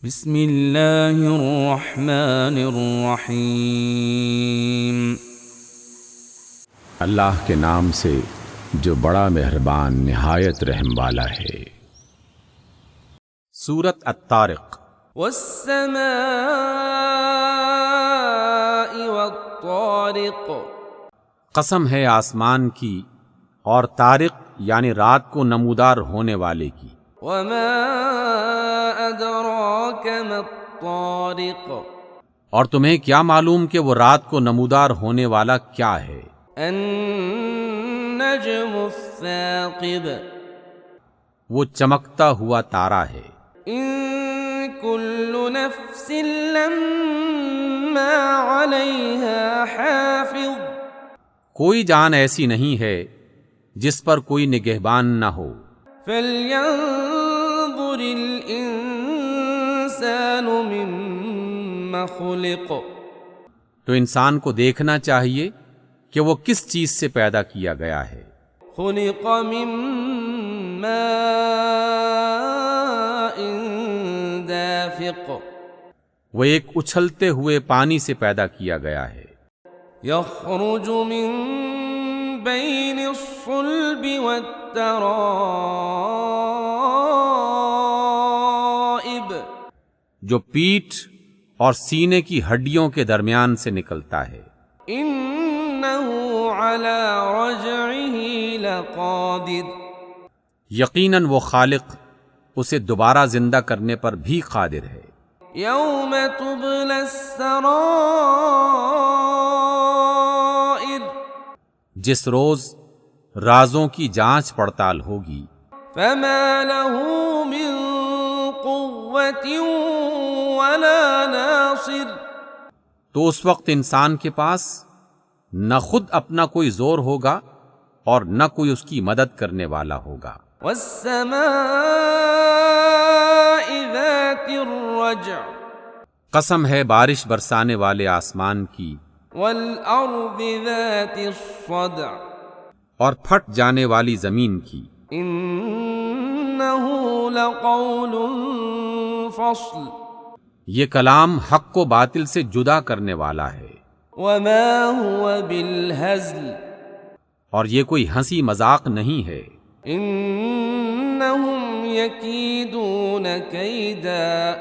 بسم اللہ الرحمن الرحیم۔ اللہ کے نام سے جو بڑا مہربان نہایت رحم والا ہے۔ سورۃ الطارق۔ والسماء والطارق، قسم ہے آسمان کی اور طارق یعنی رات کو نمودار ہونے والے کی۔ وما ادراک ما الطارق، اور تمہیں کیا معلوم کہ وہ رات کو نمودار ہونے والا کیا ہے؟ النجم الثاقب، وہ چمکتا ہوا تارا ہے۔ ان کل نفس لما علیہا حافظ، کوئی جان ایسی نہیں ہے جس پر کوئی نگہبان نہ ہو۔ فلینظر الانسان مما خلق، تو انسان کو دیکھنا چاہیے کہ وہ کس چیز سے پیدا کیا گیا ہے۔ خلق من ماء دافق، وہ ایک اچھلتے ہوئے پانی سے پیدا کیا گیا ہے۔ یخرج من بین الصلب والترائب، جو پیٹھ اور سینے کی ہڈیوں کے درمیان سے نکلتا ہے۔ انہ علی رجعہ لقادر، یقیناً وہ خالق اسے دوبارہ زندہ کرنے پر بھی قادر ہے۔ یوم تبلی السرائر، جس روز رازوں کی جانچ پڑتال ہوگی۔ فما له من قوة ولا ناصر، تو اس وقت انسان کے پاس نہ خود اپنا کوئی زور ہوگا اور نہ کوئی اس کی مدد کرنے والا ہوگا۔ والسماء ذات الرجع، قسم ہے بارش برسانے والے آسمان کی والارض ذات الصدع، اور پھٹ جانے والی زمین کی۔ انہ لقول فصل، یہ کلام حق و باطل سے جدا کرنے والا ہے، وما هو بالہزل، اور یہ کوئی ہنسی مذاق نہیں ہے۔ انہم یکیدون کیدا،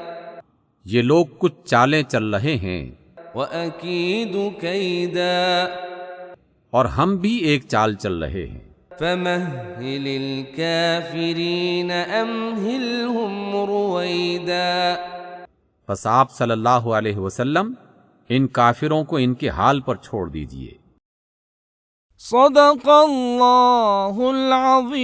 یہ لوگ کچھ چالیں چل رہے ہیں، وَأَكِيدُ كَيْدًا، اور ہم بھی ایک چال چل رہے ہیں۔ فَمَهِّلِ الْكَافِرِينَ أَمْهِلْهُمْ رُوَيْدًا، پس آپ صلی اللہ علیہ وسلم ان کافروں کو ان کے حال پر چھوڑ دیجئے۔ صدق اللہ العظیم۔